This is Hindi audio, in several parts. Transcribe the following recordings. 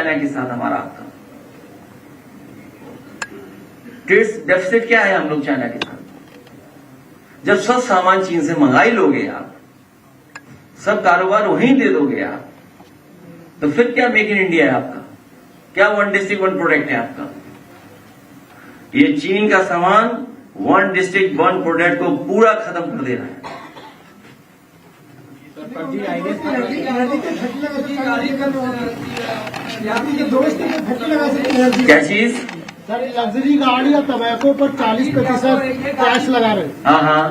चाइना के साथ हमारा आपका? ट्रेड डेफिसिट क्या है हम लोग चाइना के साथ? जब सब सामान चीन से मंगाई लोगे आप, सब कारोबार वहीं दे दोगे आप, तो फिर क्या मेक इन इंडिया है आपका? क्या वन डिस्ट्रिक्ट वन प्रोडक्ट है आपका? ये चीन का सामान वन डिस्ट्रिक्ट वन प्रोडक्ट को पूरा खत्म कर दे रहा है। क्या चीज? सर लग्जरी गाड़ी और टबैको पर 40% टैक्स लगा रहे। हाँ हाँ,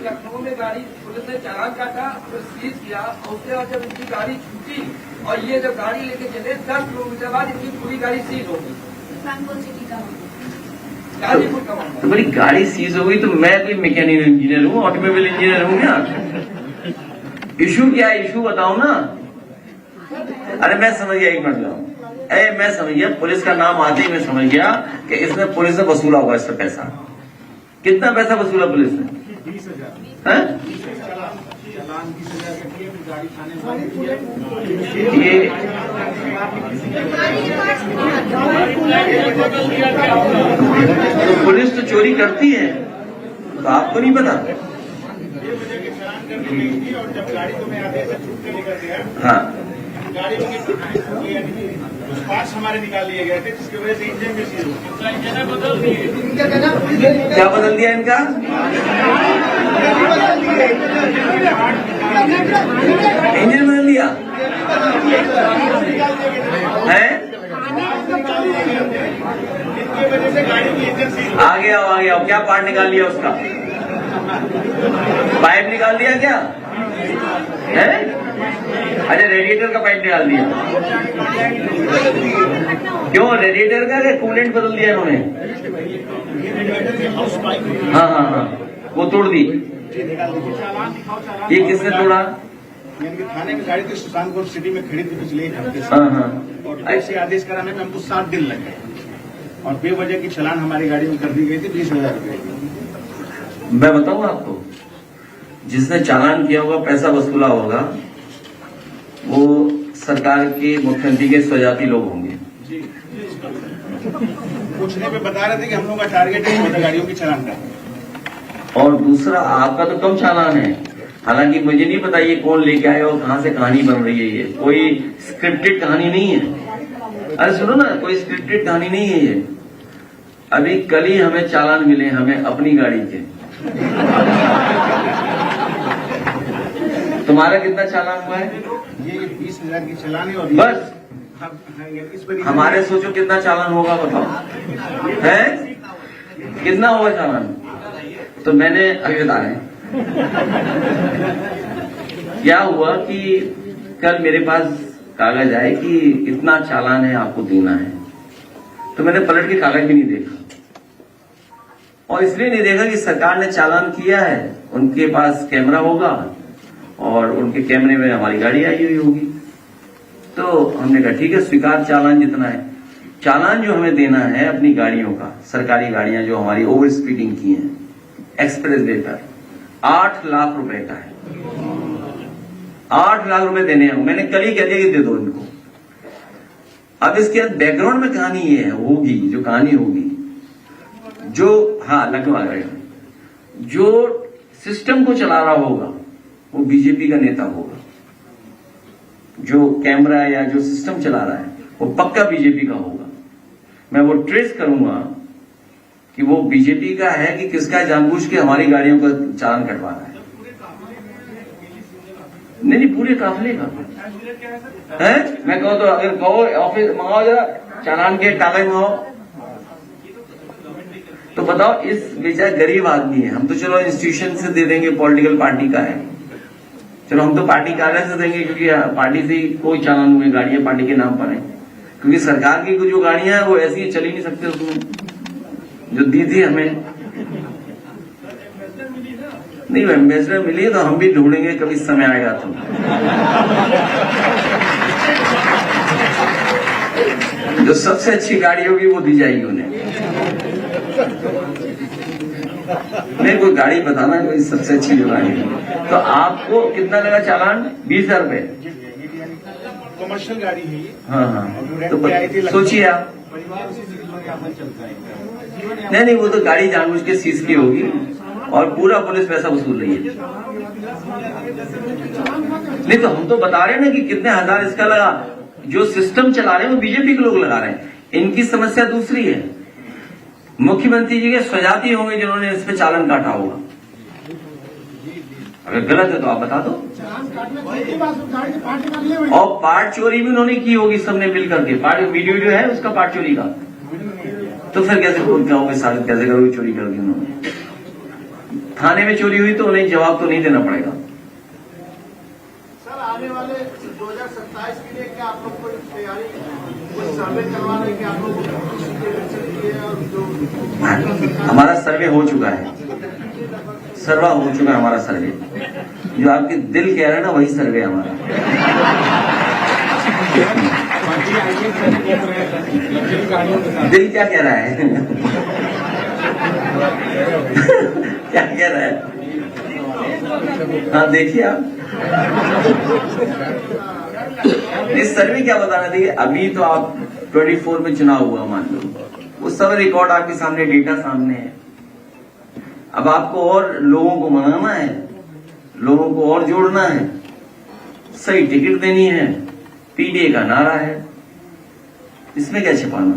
लखनऊ में गाड़ी पुलिस ने चालान काटा और सीज किया, और उसके बाद जब इनकी गाड़ी छूटी और ये जब गाड़ी लेके चले 10 किलोमीटर बाद इनकी पूरी गाड़ी सीज हो गई। तो मेरी गाड़ी सीज हो गई तो मैं कोई मैकेनिकल इंजीनियर हूँ, ऑटोमोबाइल इंजीनियर हूँ क्या? इशू क्या है? इशू बताओ ना। अरे मैं समझ गया, एक मिनट लो। अरे मैं समझ गया, पुलिस का नाम आते ही मैं समझ गया कि इसने पुलिस से वसूला होगा इससे पैसा। कितना पैसा वसूला पुलिस ने? 20,000 ये तो पुलिस तो चोरी करती है, तो आपको नहीं पता? हाँ, पार्ट्स हमारे निकाल लिए गए थे जिसकी वजह से इंजन में सीज हो क्या बदल दिया इनका? इंजन बदल दिया है? आगे आओ, क्या पार्ट निकाल लिया उसका? पाइप निकाल दिया क्या है? अरे रेडिएटर का पाइप निकाल दिया। क्यों? रेडिएटर का कूलेंट बदल दिया इन्होंने? हाँ हाँ हाँ, वो तोड़ दी। ये किसने तोड़ा? थाने में गाड़ी थी सुल्तानपुर सिटी में खड़ी थी पिछले एक हफ्ते से। हाँ हाँ, ऐसे आदेश कराने में हमको 7 दिन लगे और बेवजह की चलान हमारी गाड़ी में कर दी गई थी 20,000 रुपए। मैं बताऊं आपको, जिसने चालान किया होगा, पैसा वसूला होगा, वो सरकार के मुख्यमंत्री के स्वजाती लोग होंगे। पूछने पे बता रहे थे कि हम लोग का टारगेट है 14 गाड़ियों की चलान करना। और दूसरा, आपका तो कम चालान है, हालांकि मुझे नहीं पता ये कौन लेके आया और कहां से कहानी बन रही है। ये कोई स्क्रिप्टेड कहानी नहीं है। अरे सुनो ना, कोई स्क्रिप्टेड कहानी नहीं है ये। अभी कल ही हमें चालान मिले, हमें अपनी गाड़ी के। तुम्हारा कितना चालान हुआ है? ये 20,000 की चलान है और बस इस पर हमारे सोचो कितना चालान होगा, बताओ है कितना होगा चालान? तो मैंने अभी बता रहे क्या हुआ कि कल मेरे पास कागज आए कि इतना चालान है, आपको देना है। तो मैंने पलट के कागज भी नहीं देखा, और इसलिए नहीं देखा कि सरकार ने चालान किया है, उनके पास कैमरा होगा और उनके कैमरे में हमारी गाड़ी आई हुई होगी। तो हमने कहा ठीक है, स्वीकार चालान जितना है। चालान जो हमें देना है अपनी गाड़ियों का, सरकारी गाड़ियां जो हमारी ओवर स्पीडिंग की हैं एक्सप्रेस वे पर, 8 लाख रुपए का है। 8 लाख रुपए देने हैं। मैंने कल ही कह दिया कि दे दो इनको। अब इसके बाद बैकग्राउंड में कहानी ये है, होगी जो कहानी होगी, जो हाँ लखनऊ जो सिस्टम को चला रहा होगा वो बीजेपी का नेता होगा। जो कैमरा या जो सिस्टम चला रहा है वो पक्का बीजेपी का होगा। मैं वो ट्रेस करूंगा कि वो बीजेपी का है कि किसका, जानबूझ के हमारी गाड़ियों का चालान कटवा रहा है। नहीं, पूरे काफिले का है। मैं कहूँ तो अगर कहो ऑफिस मंगाओ, जरा चालान के कागज मंगाओ, तो बताओ इस बेचारा गरीब आदमी है। हम तो चलो इंस्टीट्यूशन से दे देंगे, पॉलिटिकल पार्टी का है, चलो हम तो पार्टी कार्यालय से देंगे, क्योंकि पार्टी से कोई चालान हुए, गाड़ियां पार्टी के नाम पर है। क्योंकि सरकार की जो गाड़ियां हैं वो ऐसी चल ही नहीं सकते, उसमें जो दी थी हमें नहीं। एम्बेसडर मिली तो हम भी ढूंढेंगे, कभी समय आएगा तो। जो सबसे अच्छी गाड़ी होगी वो दी जाएगी उन्हें। नहीं, कोई गाड़ी बताना, कोई सबसे अच्छी जो गाड़ी है। तो आपको कितना लगा चालान? 20,000 रुपए। कॉमर्शियल गाड़ी है ये। हाँ हाँ, और वो तो रेंट पे आई थी लखनऊ। सोचिए आप। परिवार उसी से जीवन यापन चलता है इनका। नहीं, वो तो गाड़ी जानबूझ के सीज की होगी और पूरा पुलिस पैसा वसूल रही है। नहीं तो हम तो बता रहे हैं ना कि कितने हजार इसका लगा। जो सिस्टम चला रहे हैं वो बीजेपी के लोग लगा रहे हैं। इनकी समस्या दूसरी है। मुख्यमंत्री जी के स्वजाती होंगे जिन्होंने इस पे चालान काटा होगा। अगर गलत है तो आप बता दो। और पार्ट चोरी भी उन्होंने की होगी सबने मिल करके। पार्ट वीडियो है उसका पार्ट चोरी का। तो फिर कैसे कहोगे, साबित कैसे करोगे चोरी कर दी उन्होंने? थाने में चोरी हुई तो उन्हें जवाब तो नहीं देना पड़ेगा। सर, आने वाले 2027 के लिए क्या आप लोग कोई तैयारी, कुछ सर्वे करवा रहे हैं कि आप लोग हमारा सर्वे हो चुका है, सर्वा हो चुका है हमारा सर्वे। जो आपके दिल कह रहे हैं ना वही सर्वे हमारा। दिल क्या कह रहा है? क्या कह रहा है? हाँ देखिए आप। इस सर्वे क्या बताना चाहिए? अभी तो आप 24 में चुनाव हुआ मान लो, वो सब रिकॉर्ड आपके सामने, डेटा सामने है। अब आपको और लोगों को मनाना है, लोगों को और जोड़ना है, सही टिकट देनी है, पीडीए का नारा है, इसमें क्या छिपाना?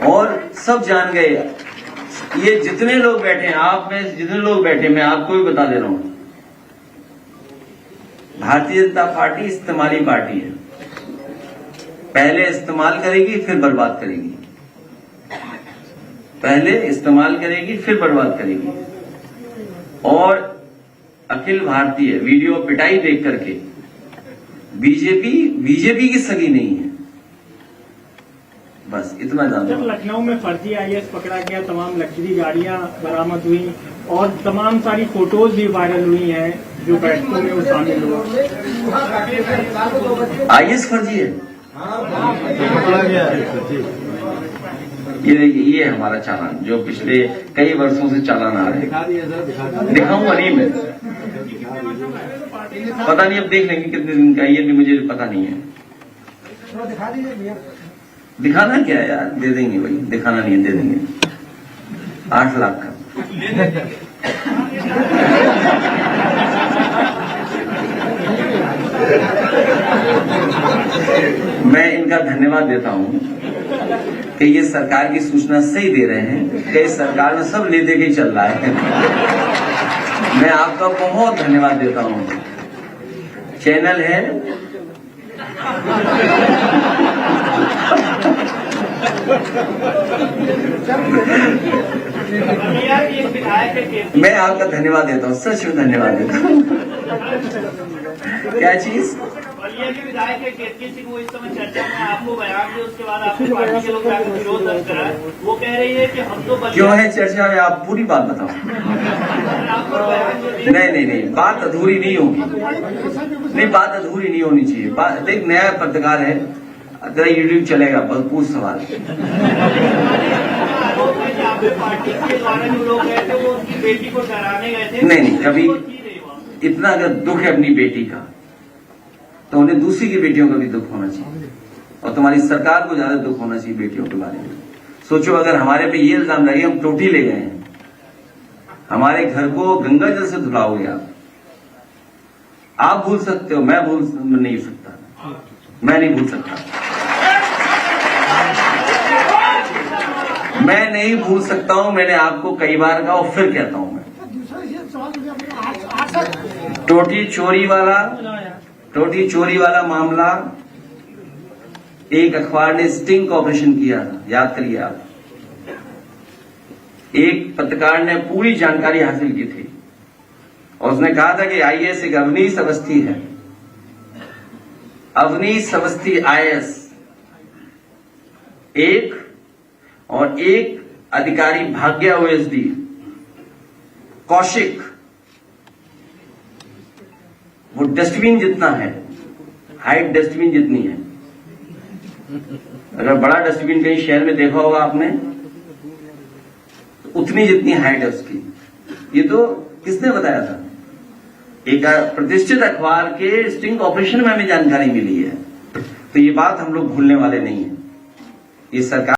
और सब जान गए, ये जितने लोग बैठे हैं, आप में जितने लोग बैठे, मैं आपको भी बता दे रहा हूं, भारतीय जनता पार्टी इस्तेमाली पार्टी है। पहले इस्तेमाल करेगी फिर बर्बाद करेगी, पहले इस्तेमाल करेगी फिर बर्बाद करेगी। और अखिल भारतीय वीडियो पिटाई देख करके बीजेपी की सगी नहीं है, बस इतना जानना। जब लखनऊ में फर्जी आईएएस पकड़ा गया, तमाम लग्जरी गाड़ियां बरामद हुई और तमाम सारी फोटोज भी वायरल हुई हैं जो बैठकों में वो शामिल हुआ। आईएएस फर्जी है? ये देखिए, ये हमारा चालान जो पिछले कई वर्षों से चालान आ रहे हैं। दिखाऊंगा नहीं मैं, पता नहीं, अब देख लेंगे कितने दिन का, ये भी मुझे पता नहीं है। दिखाना क्या है यार, दे देंगे भाई, दिखाना नहीं है, दे देंगे 8 लाख का। मैं इनका धन्यवाद देता हूं कि ये सरकार की सूचना सही दे रहे हैं कि सरकार में सब ले दे के ही चल रहा है। मैं आपका बहुत धन्यवाद देता हूं। चैनल है मैं आपका धन्यवाद देता हूँ, सच में धन्यवाद देता हूँ। क्या चीज? विधायक है केतकी सिंह, वो इस समय चर्चा में आपको बयान दिया, उसके बाद आपकी पार्टी के लोग विरोध दर्ज करा। वो कह रही है कि हम तो क्यों है चर्चा में? आप पूरी बात बताओ। नहीं, बात अधूरी नहीं होगी। नहीं, बात अधूरी नहीं होनी चाहिए। बात एक नया पत्रकार है, तेरा यूट्यूब चलेगा, बस पूछ सवाल। पार्टी के द्वारा जो लोग गए थे वो उनकी बेटी को डराने गए थे। नहीं, कभी इतना अगर दुख है अपनी बेटी का तो उन्हें दूसरी की बेटियों का भी दुख होना चाहिए, और तुम्हारी सरकार को ज्यादा दुख होना चाहिए बेटियों के बारे में। सोचो, अगर हमारे पे ये इल्जाम लगे हम टोटी ले गए हैं, हमारे घर को गंगा जल से धुलाओगे आप भूल सकते हो, मैं भूल नहीं सकता, मैं नहीं भूल सकता, मैं नहीं भूल सकता हूं। मैंने आपको कई बार कहा और फिर कहता हूं, मैं टोटी चोरी वाला मामला, एक अखबार ने स्टिंग का ऑपरेशन किया था, याद करिए आप। एक पत्रकार ने पूरी जानकारी हासिल की थी और उसने कहा था कि आईएएस एक अवनीश अवस्थी है, अवनीश अवस्थी आईएएस एक, और एक अधिकारी भाग्या ओएसडी कौशिक, वो डस्टबिन जितना है, हाइट डस्टबिन जितनी है। अगर बड़ा डस्टबिन कहीं शहर में देखा होगा आपने, तो उतनी जितनी हाइट है उसकी। ये तो किसने बताया था? एक प्रतिष्ठित अखबार के स्टिंग ऑपरेशन में हमें जानकारी मिली है। तो ये बात हम लोग भूलने वाले नहीं है। ये सरकार